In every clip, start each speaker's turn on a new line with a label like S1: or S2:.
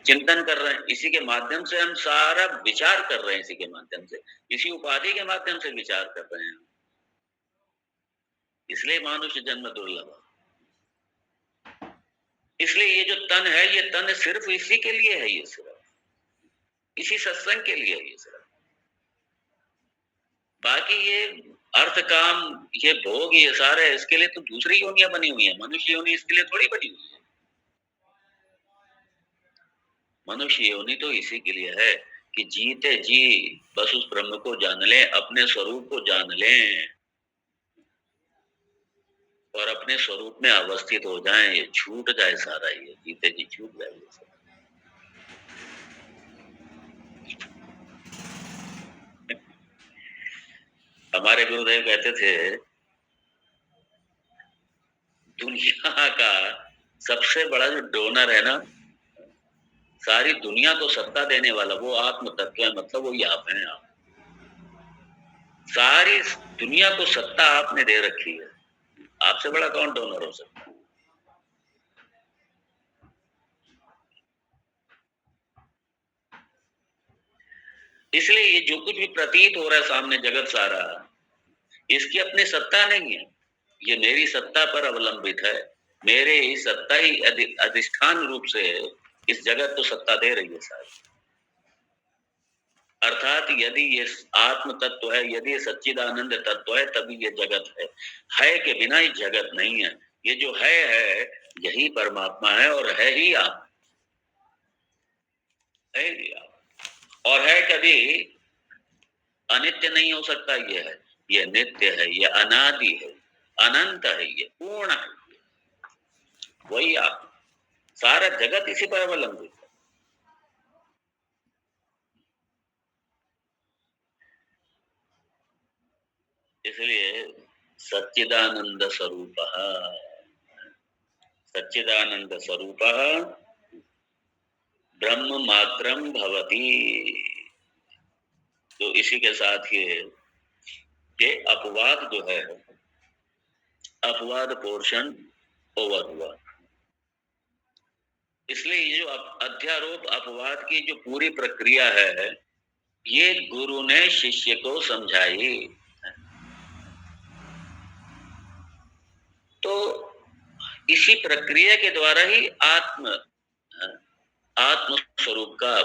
S1: चिंतन कर रहे हैं, इसी के माध्यम से हम सारा विचार कर रहे हैं, इसी के माध्यम से, इसी उपाधि के माध्यम से विचार कर रहे हैं। इसलिए मनुष्य जन्म दुर्लभ। इसलिए ये जो तन है, ये तन सिर्फ इसी के लिए है, ये सिर्फ इसी सत्संग के लिए है ये सिर्फ। बाकी ये अर्थ काम, ये भोग, ये सारे इसके लिए तो दूसरी योनियां बनी हुई है। मनुष्य योनि इसके लिए थोड़ी बनी हुई है। मनुष्य योनि तो इसी के लिए है कि जीते जी बस उस ब्रह्म को जान लें, अपने स्वरूप को जान लें और अपने स्वरूप में अवस्थित हो जाएं। ये छूट जाए सारा, ये जीते जी छूट जाए ये सब। हमारे गुरुदेव कहते थे, दुनिया का सबसे बड़ा जो डोनर है ना, सारी दुनिया को सत्ता देने वाला, वो आत्म तत्व है। मतलब वो आप हैं। आप सारी दुनिया को सत्ता आपने दे रखी है। आपसे बड़ा कौन डोनर हो सकता है? इसलिए ये जो कुछ भी प्रतीत हो रहा है सामने जगत सारा, इसकी अपनी सत्ता नहीं है। ये मेरी सत्ता पर अवलंबित है। मेरे ही सत्ता ही अधिष्ठान रूप से इस जगत को सत्ता दे रही है सारी। अर्थात यदि ये आत्म तत्व है, यदि ये सच्चिदानंद तत्व है, तभी ये जगत है के बिना ये जगत नहीं है। ये जो है यही परमात्मा है और है ही आप, है ही आप। और है कभी अनित्य नहीं हो सकता। ये नित्य है, ये अनादि है, अनंत है, ये पूर्ण है, वही आप। सारा जगत इसी पर अवलंबित है। इसलिए सच्चिदानंद स्वरूप, सच्चिदानंद स्वरूप ब्रह्म मात्रम भवति। तो इसी के साथ ये अपवाद जो है, अपवाद पोर्शन ओवर हुआ। इसलिए ये जो अध्यारोप अपवाद की जो पूरी प्रक्रिया है, ये गुरु ने शिष्य को समझाई। तो इसी प्रक्रिया के द्वारा ही आत्म स्वरूप का,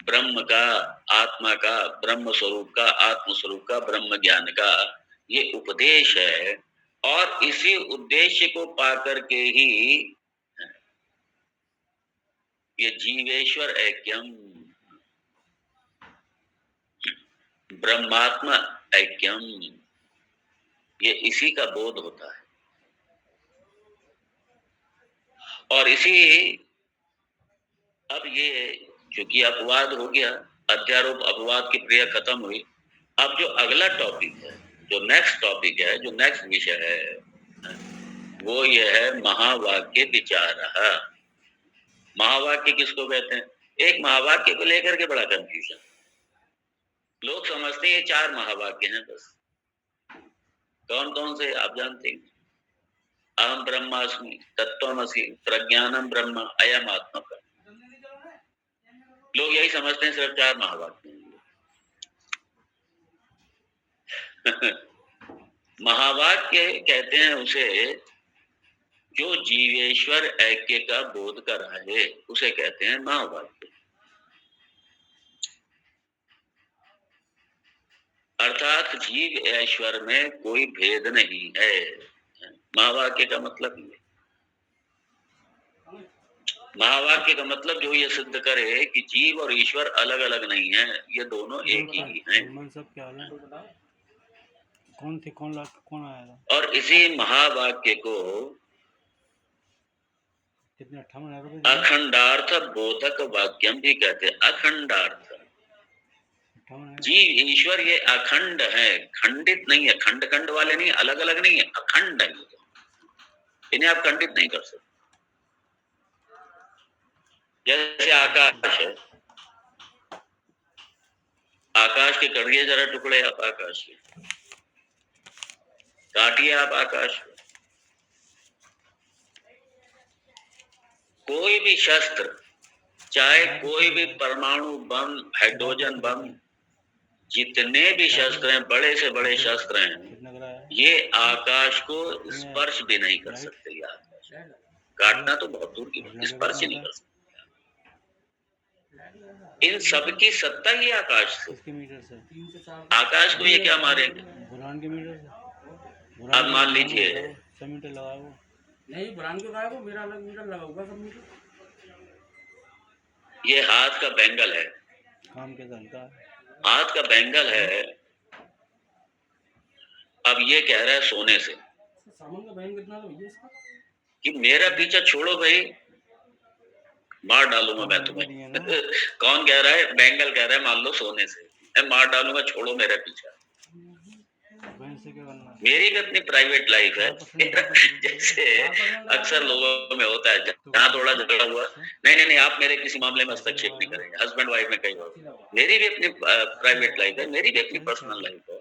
S1: ब्रह्म का, आत्मा का, ब्रह्म स्वरूप का, आत्म स्वरूप का, ब्रह्म ज्ञान का ये उपदेश है। और इसी उद्देश्य को पाकर के ही ये जीवेश्वर ऐक्यम, ब्रह्मात्मा ऐक्यम, ये इसी का बोध होता है। और इसी, अब ये चूंकि अपवाद हो गया, अध्यारोप अपवाद की क्रिया खत्म हुई। अब जो अगला टॉपिक है, जो नेक्स्ट टॉपिक है, जो नेक्स्ट विषय है, वो ये है महावाक्य विचार। महावाक्य किसको कहते हैं? एक महावाक्य को लेकर के बड़ा कंफ्यूजन। लोग समझते हैं 4 महावाक्य हैं बस। कौन कौन से आप जानते हैं? अहम ब्रह्मास्मि, तत्त्वमसि, प्रज्ञानम ब्रह्म, अयम आत्मा। लोग यही समझते हैं सिर्फ 4 महावाक्य हैं। महावाक्य कहते हैं उसे जो जीवेश्वर ऐक्य का बोध कर रहा है, उसे कहते हैं महावाक्य। अर्थात जीव ऐश्वर में कोई भेद नहीं है। महावाक्य का मतलब ये, महावाक्य का मतलब जो ये सिद्ध करे कि जीव और ईश्वर अलग अलग नहीं है, ये दोनों एक ही हैं।
S2: सब क्या है? कौन थे, कौन आया था?
S1: और इसी महावाक्य को अखंडार्थ बोधक वाक्यम भी कहते हैं। अखंडार्थ, जीव ईश्वर ये अखंड है, खंडित नहीं है। खंड खंड वाले नहीं, अलग अलग नहीं है, अखंड है। इन्हें आप खंडित नहीं कर सकते। जैसे आकाश है, आकाश के करिए जरा टुकड़े आप, आकाश के काटिए आप आकाश को। कोई भी शस्त्र चाहे कोई भी परमाणु बम, हाइड्रोजन बम, जितने भी शस्त्र हैं, बड़े से बड़े शस्त्र हैं,
S2: कितना कराया है?
S1: ये आकाश को स्पर्श भी नहीं कर सकते। ये आकाश काटना तो बहुत दूर की बात, स्पर्श ही नहीं कर सकते। इन सब की सत्ता ही आकाश से।
S2: किसके मीटर से?
S1: आकाश को ये क्या मारेंगे?
S2: बुरहान के मीटर से।
S1: अब मान लीजिए
S2: 100 मीटर लगाया वो।
S3: नहीं, बुरहान के लगाया वो, मेरा अलग मीटर लगा होगा सब मीटर।
S1: ये हाथ का बैंगल है,
S2: काम कैसा हल्का है?
S1: हाथ का बैंगल है। अब ये कह रहा है सोने से
S3: सामान का बैंक कितना तो भैया इसका?
S1: कि मेरा पीछा छोड़ो भाई, मार डालूंगा मैं तुम्हें। कौन कह रहा है? बैंगल कह रहा है मान लो सोने से, मैं मार डालूंगा, छोड़ो मेरा पीछा।
S2: बैंक से क्या करना है?
S1: मेरी भी अपनी प्राइवेट लाइफ है। जैसे अक्सर लोगों में होता है, जहाँ थोड़ा झगड़ा हुआ, नहीं, आप मेरे किसी मामले में हस्तक्षेप नहीं करेंगे। हस्बैंड वाइफ में कई बार, मेरी भी अपनी प्राइवेट लाइफ है, मेरी भी अपनी पर्सनल लाइफ है।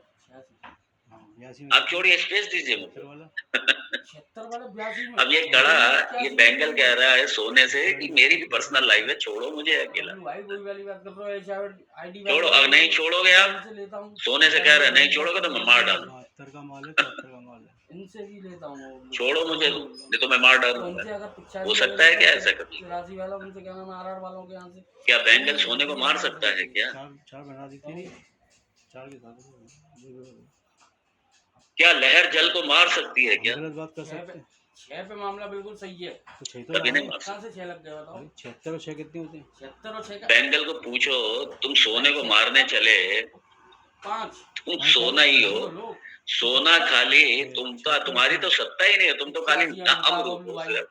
S1: आप छोड़िए, स्पेस दीजिए मुझे। अब ये कड़ा, ये बैंगल कह रहा है सोने से कि मेरी भी पर्सनल लाइफ है, छोड़ो मुझे अकेला। छोड़ो, अब नहीं छोड़ोगे आप, सोने से कह रहे हैं नहीं छोड़ोगे तो मैं मार डालूं।
S2: 72 का माल है, 74 का माल है।
S3: इनसे ही लेता हूँ।
S1: छोड़ो मुझे, नहीं तो मैं मार डालूंगा। हो सकता है क्या ऐसा कभी?
S3: राशि वाला उनसे क्या नाम, आरआर वालों के यहाँ से।
S1: क्या बैंगल सोने को मार सकता है क्या?
S2: चार बना दी थी, 4 के साथ।
S1: क्या लहर जल को मार सकती है क्या?
S2: गलत बात कर सकते हैं।
S3: 6 पे मामला बिल्कुल सही है।
S2: तो 6 तो
S1: कभी नहीं मार
S3: कहाँ से 6 लग गया बताओ?
S2: 76 और 6 कितने होते हैं?
S3: 76 और 6 का
S1: बैंगल को पूछो, तुम सोने को मारने चले,
S3: 5।
S1: तुम सोना ही हो, सोना खाली तुम्हारी तो सत्ता ही नहीं है, तुम तो खाली नाम रूप हो सिर्फ।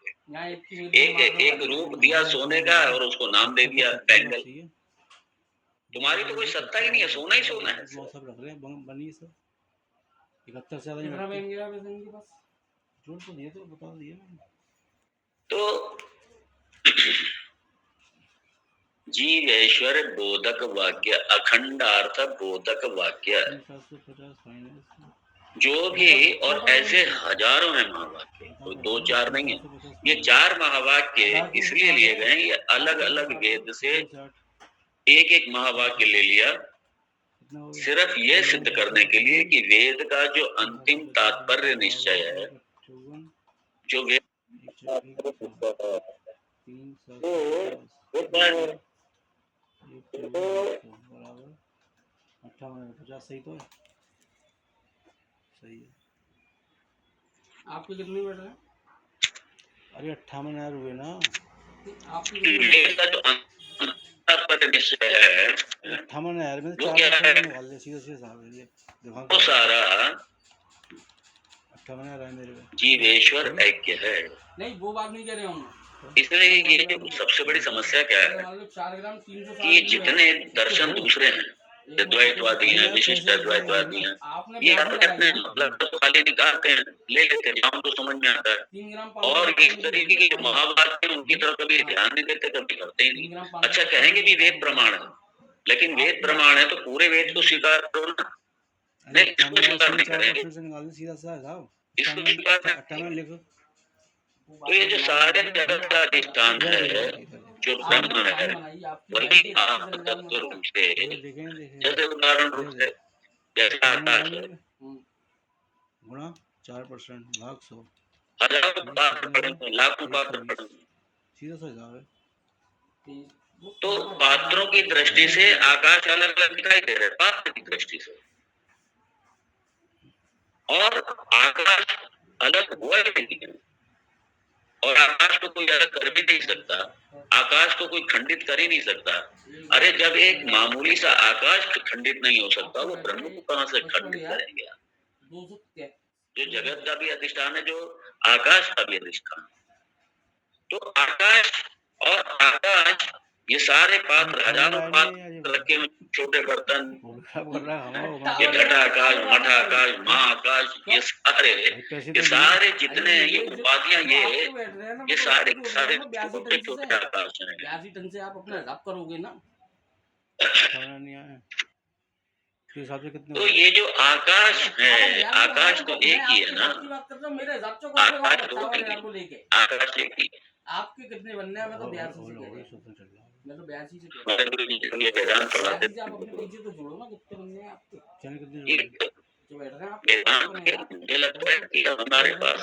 S1: एक रूप दिया सोने का और उसको नाम दे दिया बैंगल। तुम्हारी तो कोई सत्ता ही नहीं है, सोना ही सोना है।
S2: सब रख रहे हैं, बनी सब 71 से
S3: कितना बन गया वैसे इनके पास?
S2: जोड़ तो दिए, तो बता दिए मैंने।
S1: तो जीवेश्वर बोधक वाक्य, अखंडार्थ बोधक वाक्य,
S2: 750 फाइनल
S1: जो भी, और ऐसे हजारों हैं महावाक्य, कोई 2-4 नहीं है। ये 4 महावाक्य इसलिए लिए गए, ये अलग अलग वेद से एक एक महावाक्य ले लिया, सिर्फ ये सिद्ध करने के लिए कि वेद का जो अंतिम तात्पर्य निश्चय है, जो वेद
S2: बराबर 58 सही तो है, सही है।
S3: आपके कितने बैठ रहे हैं?
S2: अरे 58 हुए ना।
S3: आपके
S1: वेद का जो तात्पर्य निश्चय है,
S2: 58 में
S1: वो क्या है?
S2: निकाल ले, सीधे सीधे साहब ये
S1: वो सारा
S2: 58 है मेरे में।
S1: जीवेश्वर ऐक्य है।
S3: नहीं, वो बात नहीं कह रहे हम।
S1: इसलिए ये सबसे बड़ी समस्या क्या है
S3: 4 ग्राम 300
S1: कि जितने दर्शन दूसरे हैं, द्वैतवादी हैं, विशिष्ट द्वैतवादी हैं, ये अपने अपने मतलब तो खाली निकालते हैं, ले लेते हैं, जहाँ उनको समझ में आता है। और इस तरीके की महावाक्य है, उनकी तरफ कभी ध्यान नहीं देते, कभी करते ही नहीं। अच्छा, कहेंगे भी वेद प्रमाण है, लेकिन वेद प्रमाण है तो पूरे वेद को स्वीकार करो ना। नहीं, इसको स्वीकार नहीं करेंगे,
S2: सीधा साहब
S1: इसको स्वीकार नहीं
S2: 58 लिखो।
S1: तो ये जो सारे जगत का अधिष्ठान है, जो ब्रह्म है, वही आप तत्व रूप से, जैसे उदाहरण रूप से जैसे आकाश है,
S2: गुणा 4% भाग 100,
S1: हजारों पात्र पढ़ेंगे, लाखों पात्र पढ़ेंगे,
S2: सीधा सा हिसाब है।
S1: तो पात्रों की दृष्टि से आकाश अलग अलग दिखाई दे रहे हैं, पात्र की दृष्टि से, और आकाश अलग हुआ ही नहीं है, और आकाश को कोई अलग कर भी नहीं सकता, आकाश को कोई खंडित कर ही नहीं सकता। अरे जब एक मामूली सा आकाश खंडित नहीं हो सकता, वो ब्रह्म को कहां से खंडित करेंगे आप? जो जगत का भी अधिष्ठान है, जो आकाश का भी अधिष्ठान, तो आकाश और आकाश, ये सारे पात्र, हजारों पात्र रखे हुए, छोटे बर्तन, ये घटाकाश, मठाकाश, महाआकाश, ये सारे जितने ये उपाधियां, ये सारे सारे छोटे छोटे आकाश हैं।
S3: 82 टन से आप अपना हिसाब करोगे ना,
S1: तो ये जो आकाश है, आकाश तो एक ही है ना, आकाश तो एक ही, आकाश एक ही।
S3: आपके कितने बनने हैं? मैं तो 82 से कह रहा हूं। मैं तो 82 से कह रहा
S1: हमारे गुरु जी जो ये वेदांत
S3: हूँ।
S1: पढ़ाते
S3: 82 से आप अपने पीछे तो जोड़ो ना, कितने बंदे हैं आपके
S2: चैनल कितने
S1: ये
S2: जोड़े?
S3: जो बैठ रहे हैं आप,
S1: वेदांत
S3: कितने
S1: के
S3: हैं यार?
S1: मुझे लगता है कि हमारे पास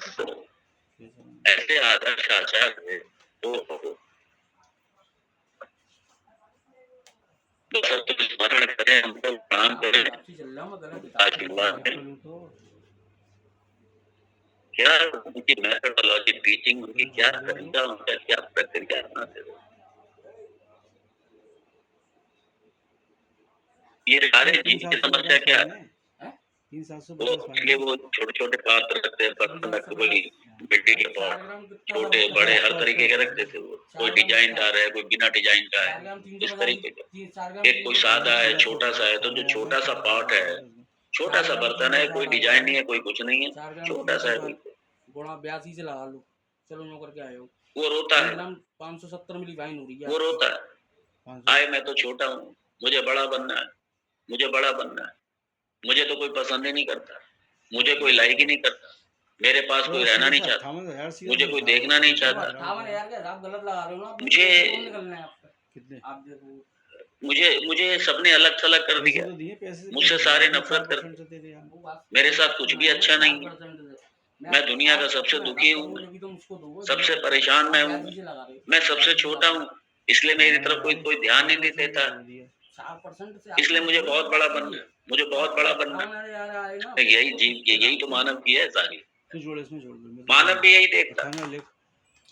S1: ऐसे आदर्श आचार्य वो तो सब स्मरण करें, हमको प्रणाम
S3: आपके
S1: करें,
S3: हिसाब से चल रहा हूँ मैं, गलत हिसाब से
S1: आशीर्वाद
S2: चेक
S1: दें।
S2: कर लूँ तो
S1: क्या उनकी मेथोडोलॉजी, टीचिंग, उनकी क्या तरीका, उनका क्या प्रक्रिया अपनाते थे, ये सारे जीव की समस्या क्या है?
S3: हैं?
S1: वो इसलिए वो छोटे छोटे पात्र रखते हैं, बर्तन रखते, कोई मिट्टी के
S3: 4
S1: पॉट,
S3: ग्राम कितना
S1: छोटे
S3: बचता
S1: बड़े
S3: है?
S1: हर तरीके के रखते थे वो। कोई डिजाइनदार है, कोई बिना डिजाइन का
S3: 4
S1: है,
S3: ग्राम
S1: इस
S3: 350
S1: तरीके का।
S3: 4 ग्राम
S1: एक कोई सादा है, छोटा सा है, तो जो छोटा सा पॉट है, छोटा सा बर्तन है, कोई डिजाइन नहीं है, कोई कुछ नहीं है,
S3: 4 ग्राम
S1: छोटा सा है
S3: 360
S1: बिल्कुल,
S3: गुणा 82 से लगा लो, चलो नो करके आए हो।
S1: वो रोता
S3: 3
S1: है,
S3: ग्राम 570 मिली वाइन हो रही है
S1: वो
S3: आपकी।
S1: रोता है, आए मैं तो छोटा हूँ, मुझे बड़ा बनना है, मुझे बड़ा बनना है, मुझे तो कोई पसंद ही नहीं करता, मुझे कोई लाइक ही नहीं करता, मेरे पास कोई रहना नहीं चाहता, मुझे कोई देखना नहीं
S3: तो
S1: चाहता,
S3: 58 यार क्या आप गलत लगा रहे हो ना, अपने
S1: मुझे
S3: पैसे कौन निकलना है आपका?
S2: कितने
S3: आप देखो
S1: मुझे मुझे सबने अलग थलग कर
S2: पैसे
S1: दिया,
S2: तो दिए, पैसे
S1: मुझसे सारे नफरत करते,
S2: 4% दे दिया।
S3: वो बात
S1: मेरे साथ कुछ भी अच्छा नहीं है,
S3: 4% से।
S1: मैं दुनिया का
S3: आप
S1: सबसे
S3: अपना
S1: दुखी
S3: हिसाब
S1: हूँ,
S3: करो, जब भी तुम उसको दोगे,
S1: सबसे
S3: जब
S1: परेशान मैं
S3: आप
S1: हूँ,
S3: 82 से लगा रहे हो।
S1: मैं सबसे
S3: 82
S1: छोटा
S3: लगा
S1: हूँ, इसलिए मेरी तरफ कोई कोई ध्यान ही नहीं देता,
S3: 4% से
S1: इसलिए मुझे
S3: आपको
S1: बहुत बड़ा बनना है, मुझे बहुत बड़ा बनना है।
S3: 58 यार आए ना,
S1: यही जीव, यही तो मानव की है सारी,
S2: इसमें जोड़, इसमें जोड़ दो।
S1: मानव भी यही देखता,
S2: 98 लिख।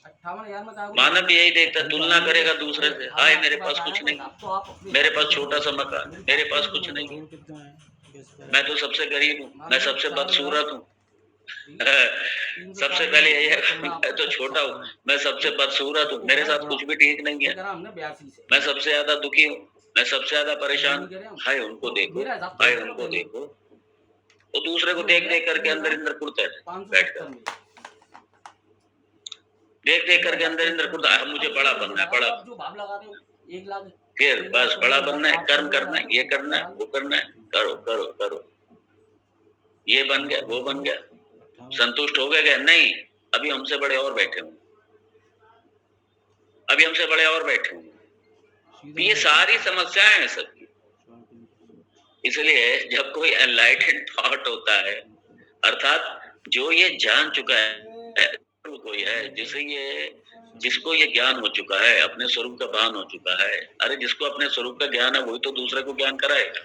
S3: 58 यार मैं कागज
S1: मानव भी यही देखता, तुलना करेगा दूसरे से, हाय मेरे पास कुछ नहीं,
S3: तो आप अपने
S1: मेरे पास छोटा सा मकान, मेरे पास कुछ नहीं,
S2: जोड़ कितना है? कैसे
S1: मैं तो सबसे गरीब हूँ, मैं सबसे बदसूरत हूँ,
S3: 360
S1: सबसे पहले यही है,
S3: तो
S1: मैं तो छोटा हूँ, मैं सबसे बदसूरत हूँ, मेरे साथ कुछ भी ठीक नहीं है,
S3: करा हमने 82 से।
S1: मैं सबसे ज्यादा दुखी हूँ, मैं सबसे ज्यादा परेशान
S3: नहीं कह रहे
S1: हूँ,
S3: हम।
S1: हाय उनको देखो,
S3: मेरा हिसाब
S1: हाय
S3: से
S1: उनको
S3: पहले।
S1: देखो, वो दूसरे को देख देख करके अंदर अंदर कुड़ता है, बैठ
S3: 570
S1: कर
S3: में
S1: देख देख करके अंदर अंदर कुड़ता है, मुझे बड़ा बनना है, बड़ा,
S3: आप जो भाव लगा रहे हो 1 लाख
S1: फिर
S3: 1
S1: बस
S3: लाख
S1: बड़ा
S3: 15
S1: बनना है,
S3: लाख
S1: कर्म
S3: 800
S1: करना है, ये करना है, वो करना है, करो करो करो, ये बन गया, वो बन गया, संतुष्ट हो गए क्या? नहीं, अभी हमसे बड़े और बैठे होंगे, अभी हमसे बड़े और बैठे होंगे, ये सारी समस्याएं हैं सबकी। इसलिए जब कोई एनलाइटेड थॉट होता है, अर्थात जो ये जान चुका है, कोई है जिसे ये, जिसको ये ज्ञान हो चुका है, अपने स्वरूप का भान हो चुका है, अरे जिसको अपने स्वरूप का ज्ञान है वही तो दूसरे को ज्ञान कराएगा,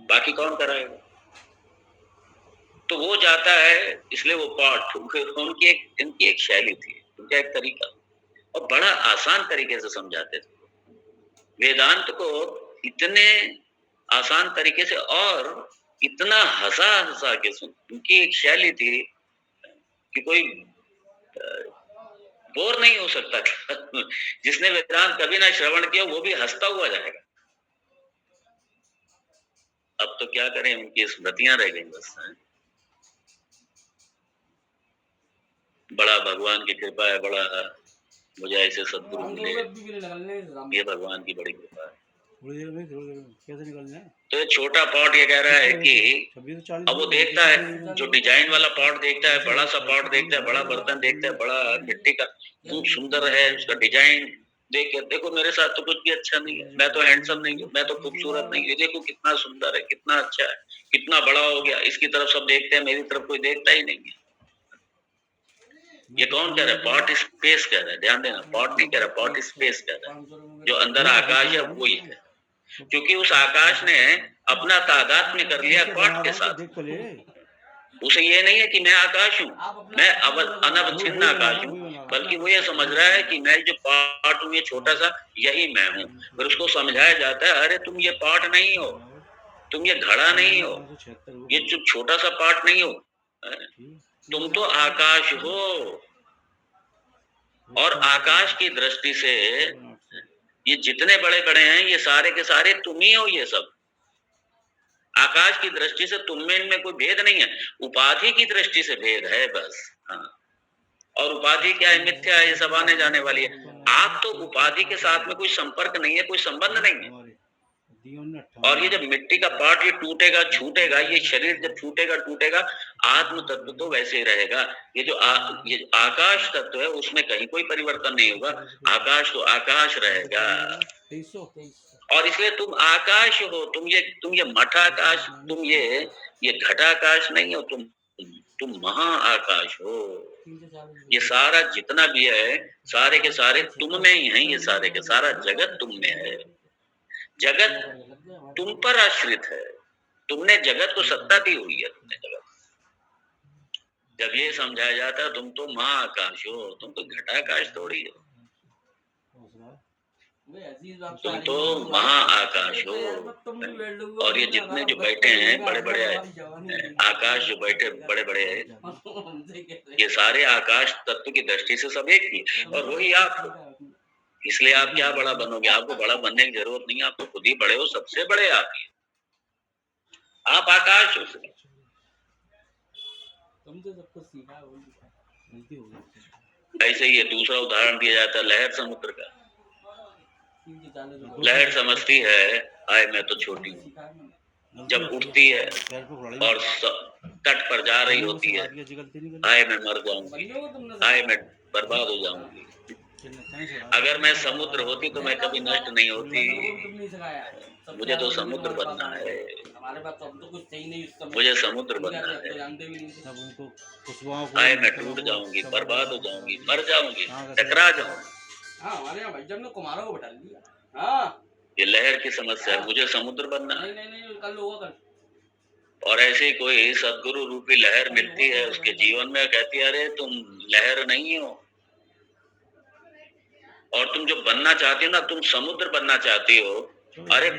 S1: बाकी कौन कराएगा? तो वो जाता है, इसलिए वो पाठ उनकी एक शैली थी, उनका एक तरीका, और बड़ा आसान तरीके से समझाते थे वेदांत को, इतने आसान तरीके से, और इतना हंसा हंसा के सुन, उनकी एक शैली थी कि कोई बोर नहीं हो सकता था। जिसने वेदांत कभी ना श्रवण किया वो भी हंसता हुआ जाएगा। अब तो क्या करें, उनकी स्मृतियां रह गई बस। बड़ा भगवान की कृपा है, बड़ा मुझे ऐसे सद्गुरु
S3: हम
S1: मिले,
S3: तो अभी भी निकलने
S1: ये भगवान की बड़ी कृपा है।
S2: थोड़ी देर में कैसे निकलना है?
S1: तो छोटा पॉट ये कह रहा है कि अब वो देखता है, जो डिजाइन वाला पॉट देखता है, बड़ा सा पॉट देखता है, बड़ा बर्तन देखता है, बड़ा मिट्टी का, खूब सुंदर है उसका डिजाइन, देख के देखो मेरे साथ तो कुछ भी अच्छा नहीं है, मैं तो हैंडसम नहीं हूँ, मैं तो खूबसूरत नहीं हूँ, देखो कितना सुंदर है, कितना अच्छा है, कितना बड़ा हो गया, इसकी तरफ सब देखते हैं, मेरी तरफ कोई देखता ही नहीं है। ये कौन कह रहा है? पॉट स्पेस कह रहा है, ध्यान देना, पॉट नहीं कह रहा, पॉट स्पेस कह रहा है, जो अंदर आकाश है वही है, क्योंकि उस आकाश ने अपना तादात्म्य कर लिया पॉट के साथ। उसे ये नहीं है कि मैं आकाश हूँ, मैं अनवच्छिन्न आकाश हूँ, बल्कि वो ये समझ रहा है कि मैं जो पॉट हूँ, ये छोटा सा, यही मैं हूँ। फिर उसको समझाया जाता है, अरे तुम ये पॉट नहीं हो, तुम ये घड़ा नहीं हो, ये जो छोटा सा पॉट नहीं हो, तुम तो आकाश हो, और आकाश की दृष्टि से ये जितने बड़े बड़े हैं, ये सारे के सारे तुम ही हो, ये सब आकाश की दृष्टि से तुम में इनमें कोई भेद नहीं है, उपाधि की दृष्टि से भेद है बस। हाँ, और उपाधि क्या है? मिथ्या है, ये सब आने जाने वाली है। आप तो उपाधि के साथ में कोई संपर्क नहीं है, कोई संबंध नहीं है,
S2: दियो ने
S1: और ये जब मिट्टी का पार्ट ये टूटेगा छूटेगा, ये शरीर जब छूटेगा टूटेगा, आत्म तत्व तो वैसे ही रहेगा। ये जो ये आकाश तत्व है उसमें कहीं कोई परिवर्तन नहीं होगा, आकाश तो आकाश रहेगा।
S3: 2300
S1: और इसलिए तुम आकाश हो, तुम ये मठाकाश, तुम ये घटाकाश नहीं हो, तुम महाआकाश हो।
S3: 340
S1: ये सारा जितना भी है, सारे के सारे तुम में ही है, ये सारे के सारा जगत तुम में है। जगत तुम पर आश्रित है, तुमने जगत को सत्ता दी हुई है, तुमने जगत। जब ये समझाया जाता है तुम तो महाआकाश हो, तुम तो घटाकाश थोड़ी हो, तुम तो महाआकाश हो। और ये जितने जो बैठे हैं बड़े बड़े आकाश, जो बैठे बड़े बड़े ये सारे आकाश तत्व की दृष्टि से सब एक ही, और वही आप हो। इसलिए आप क्या बड़ा बनोगे, आपको बड़ा बनने की जरूरत नहीं है, आप तो खुद ही बड़े हो, सबसे बड़े आप ही, आप आकाश हो।
S3: तुमसे सब कुछ सीखा
S1: ऐसे ही ये दूसरा उदाहरण दिया जाता है लहर समुद्र का। लहर समझती है आए मैं तो छोटी हूँ, जब उठती है और तट पर जा रही होती है, आए मैं मर जाऊंगी, आए मैं बर्बाद हो जाऊंगी। अगर मैं समुद्र होती तो मैं कभी नष्ट नहीं होती। मुझे तो समुद्र बनना है, मुझे समुद्र बनना है। आए मैं टूट जाऊंगी, बर्बाद हो जाऊंगी, मर जाऊंगी, टकरा जाऊंगी।
S3: हमारे यहाँ भाई जब ने कुमारों को बैठा दिया।
S1: ये लहर की समस्या है, मुझे समुद्र बनना है।
S3: नहीं कल होगा कल।
S1: और ऐसे ही कोई सदगुरु रूपी लहर मिलती है उसके जीवन में, कहती है अरे तुम लहर नहीं हो, और तुम जो बनना चाहती हो ना, तुम समुद्र बनना चाहती हो, अरे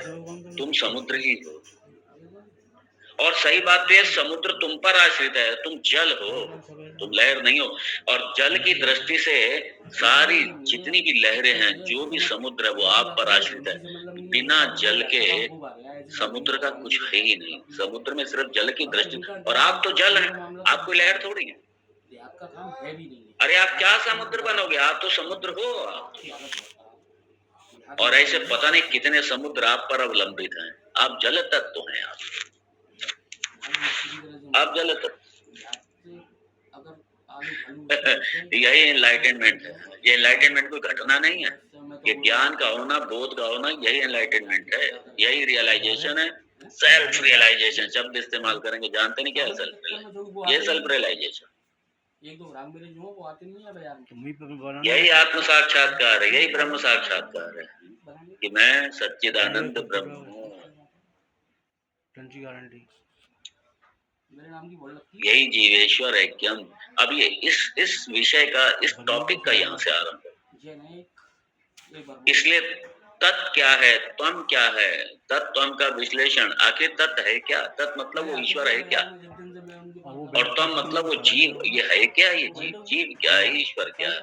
S1: तुम समुद्र ही हो। और सही बात तो है, समुद्र तुम पर आश्रित है, तुम जल हो, तुम लहर नहीं हो। और जल की दृष्टि से सारी जितनी भी लहरें हैं, जो भी समुद्र है वो आप पर आश्रित है। बिना जल के समुद्र का कुछ है ही नहीं, समुद्र में सिर्फ जल की दृष्टि, और आप तो जल है, आप कोई लहर थोड़ी है। अरे आप क्या समुद्र बनोगे, आप तो समुद्र हो आप। और ऐसे पता नहीं कितने समुद्र आप पर अवलंबित हैं, आप जल तत्व हैं, आप जल तत्व। यही एनलाइटनमेंट है। ये एनलाइटनमेंट कोई घटना नहीं है, ये ज्ञान का होना, बोध का होना, यही एनलाइटनमेंट है, यही रियलाइजेशन है। सेल्फ रियलाइजेशन शब्द इस्तेमाल करेंगे, जानते नहीं क्या है सेल्फ, ये सेल्फ रियलाइजेशन, यही आत्म साक्षात्कार है, यही ब्रह्म साक्षात्कार है कि मैं सच्चिदानंद ब्रह्म हूँ। यही जीवेश्वर ऐक्यम। अब ये इस विषय का, इस टॉपिक का यहाँ से आरंभ है। इसलिए तत् क्या है, त्वम क्या है, तत्त्वम का विश्लेषण, आखिर तत् है क्या, तत् मतलब वो ईश्वर है क्या, और त्वम मतलब वो जीव, ये है क्या, ये जीव क्या है, ईश्वर क्या है।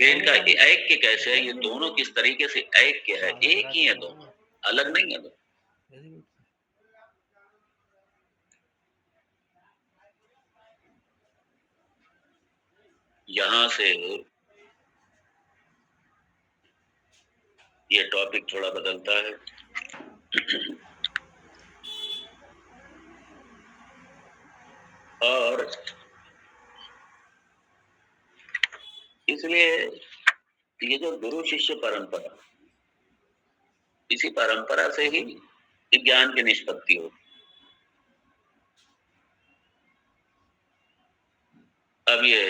S1: इनका ऐक्य कैसे है, ये दोनों किस तरीके से ऐक्य है, एक ही है, दोनों अलग नहीं है। यहाँ से ये टॉपिक थोड़ा बदलता है। और इसलिए ये जो गुरु शिष्य परंपरा, इसी परंपरा से ही ज्ञान की निष्पत्ति हो। अब ये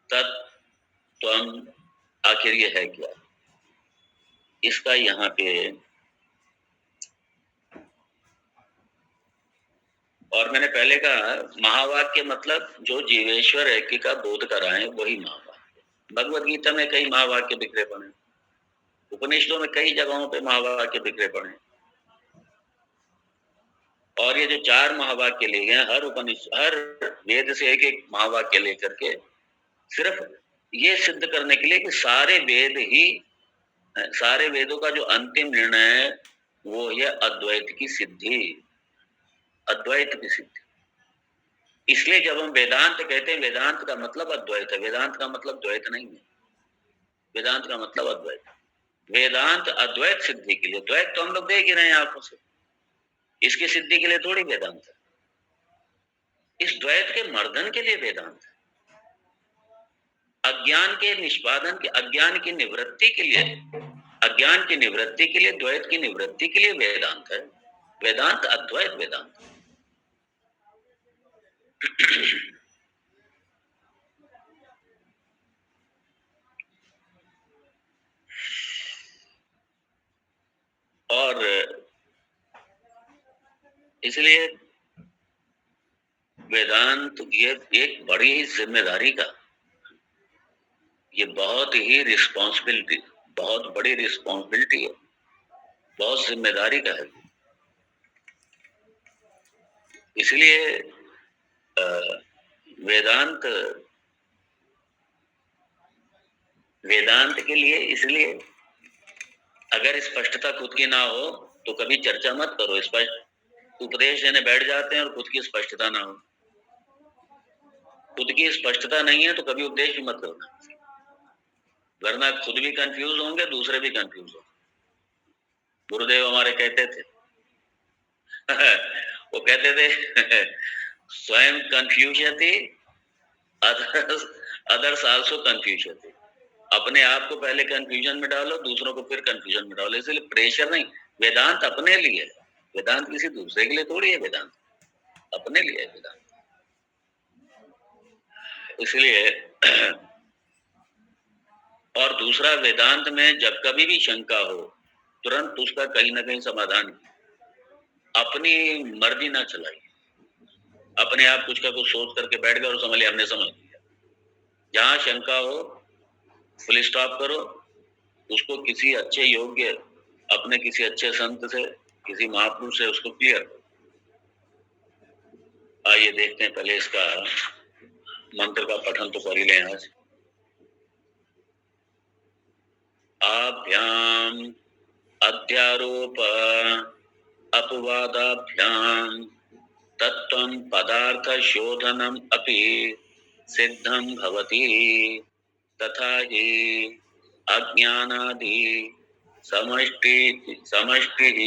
S1: तत्त्वम आखिर ये है क्या, इसका यहाँ पे, और मैंने पहले कहा महावाक्य मतलब जो जीवेश्वर ऐक्य का बोध कराए वही महावाक्य। भगवद गीता में कई महावाक्य बिखरे पड़े, उपनिषदों में कई जगहों पे महावाक्य बिखरे पड़े, और ये जो 4 महावाक्य लिए गए, हर वेद से एक एक महावाक्य लेकर के, सिर्फ ये सिद्ध करने के लिए कि सारे वेदों का जो अंतिम निर्णय है वो है अद्वैत की सिद्धि, अद्वैत की सिद्धि। इसलिए जब हम वेदांत कहते हैं, वेदांत का मतलब अद्वैत है, वेदांत का मतलब द्वैत नहीं है। वेदांत का मतलब अद्वैत। वेदांत अद्वैत सिद्धि के लिए, द्वैत तो हम लोग देख ही रहे हैं आंखों से, इसकी सिद्धि के लिए थोड़ी वेदांत है। इस द्वैत के मर्दन के लिए वेदांत है। अज्ञान के निष्पादन के, अज्ञान की निवृत्ति के लिए, अज्ञान की निवृत्ति के लिए, द्वैत की निवृत्ति के लिए वेदांत है। वेदांत अद्वैत वेदांत। और इसलिए वेदांत ये एक बड़ी ही जिम्मेदारी का, ये बहुत ही रिस्पॉन्सिबिलिटी, बहुत बड़ी रिस्पॉन्सिबिलिटी है, बहुत जिम्मेदारी का है। इसलिए वेदांत, वेदांत के लिए, इसलिए अगर स्पष्टता खुद की ना हो तो कभी चर्चा मत करो। स्पष्ट उपदेश देने बैठ जाते हैं और खुद की स्पष्टता ना हो, खुद की स्पष्टता नहीं है तो कभी उपदेश भी मत करना, वरना खुद भी कंफ्यूज होंगे, दूसरे भी कंफ्यूज होंगे। गुरुदेव हमारे कहते थे वो कहते थे स्वयं कंफ्यूजति, अदर्स आल्सो कंफ्यूजति। अपने आप को पहले कंफ्यूजन में डालो, दूसरों को फिर कंफ्यूजन में डालो। इसलिए प्रेशर नहीं, वेदांत अपने लिए है, वेदांत किसी दूसरे के लिए थोड़ी है, वेदांत अपने लिए है वेदांत। इसलिए और दूसरा, वेदांत में जब कभी भी शंका हो तुरंत उसका कहीं ना कहीं समाधान, अपनी मर्जी ना चलाइए। अपने आप कुछ का कुछ सोच करके बैठ गए और समझ लिया, हमने समझ लिया। जहां शंका हो फुल स्टॉप करो, उसको किसी अच्छे योग्य, अपने किसी अच्छे संत से, किसी महापुरुष से उसको क्लियर करो। आइए देखते हैं, पहले इसका मंत्र का पठन तो कर ही लें आज। आभ्याम अध्यारोप अपवादाभ्याम तत्त्वं पदार्थ शोधनम अपि सिद्धं भवति, तथा हि अज्ञानादि समष्टिः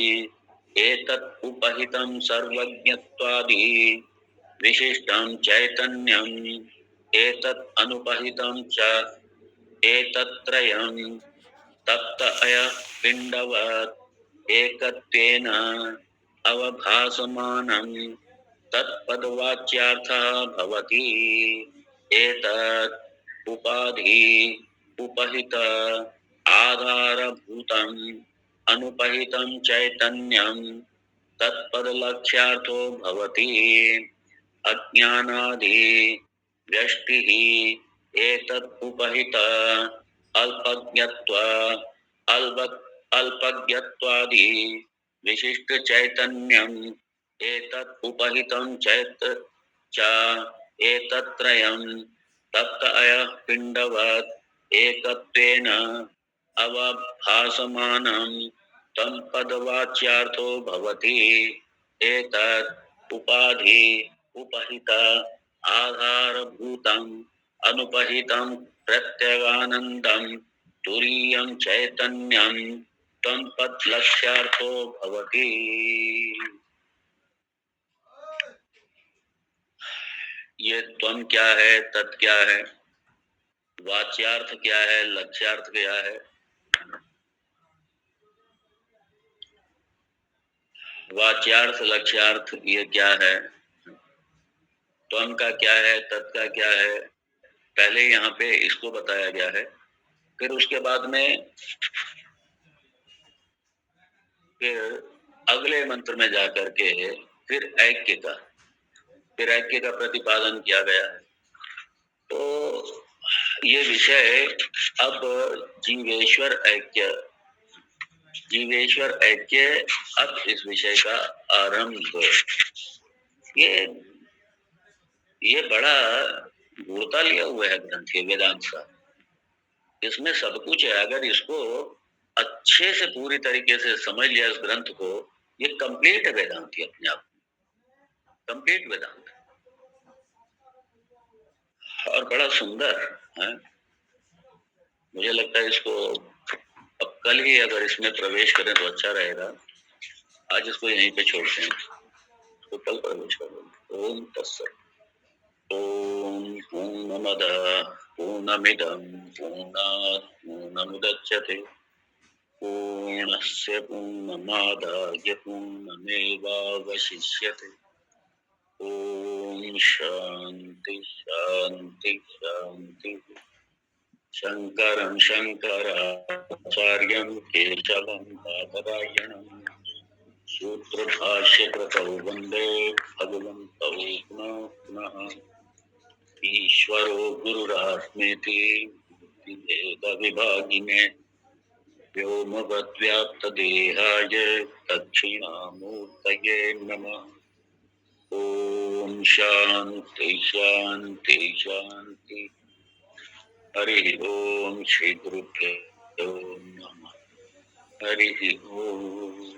S1: एतत् उपहितं सर्वज्ञत्वादि विशिष्टं चैतन्यम् एतत् अनुपहितं च एतत्त्रयं तप्त अयः पिण्डवत् एकत्वेन अवभासमानं तत्पदवाच्यार्थः भवति। एतत् उपाधि उपहित आधारभूतम् अनुपहितं चैतन्यं तत्पदलक्ष्यार्थो भवति। अज्ञानादि व्यष्टिः एतत् उपहित अल्पज्ञत्वादि विशिष्ट चैतन्यम् एतत् उपहितं चैत च एतत्त्रयं तप्त अयः पिण्डवत् एकत्वेन अवभासमानं तं पदवाच्यार्थो भवति। एतत् उपाधि उपहित आधारभूतम् अनुपहितं प्रत्यगानन्दं तुरीयं चैतन्यं तं पदलक्ष्यार्थो भवति। ये त्वम क्या है, तत् क्या है, वाच्यार्थ क्या है, लक्ष्यार्थ क्या है। वाच्यार्थ लक्ष्यार्थ ये क्या है, त्वम का क्या है, तत् का क्या है, पहले यहाँ पे इसको बताया गया है। फिर उसके बाद में फिर अगले मंत्र में जाकर के फिर ऐक्य का प्रतिपादन किया गया है। तो ये विषय अब जीवेश्वर ऐक्य, अब इस विषय का आरंभ। ये बड़ा गूढ़ता लिया हुआ है ग्रंथ ये वेदांत का, इसमें सब कुछ है। अगर इसको अच्छे से पूरी तरीके से समझ लिया इस ग्रंथ को, ये कंप्लीट है वेदांत, ही अपने आप कंप्लीट वेदांत और बड़ा सुंदर है। मुझे लगता है इसको अब कल ही अगर इसमें प्रवेश करें तो अच्छा रहेगा। आज इसको यहीं पे छोड़ते हैं, तो कल प्रवेश करें। ओम तत्सत। ओम पूर्णमदः पूर्णमिदं पूर्णात् पूर्णमुदच्यते पूर्णस्य पूर्णमादाय पूर्णमेवावशिष्यते। ओम शांति शांति शांति। शंकरं शंकराचार्यं केशवं बादरायणं सूत्रभाष्यकृतौ वन्दे भगवन्तौ पुनः पुनः। ईश्वरो गुरुरात्मेति बुद्धिभेदविभागिने व्योमवद्व्याप्तदेहाय दक्षिणामूर्तये नमः। ओम शांति शांति शांति। हरि ओम श्री गुरुभ्यो नमः। हरि ओम।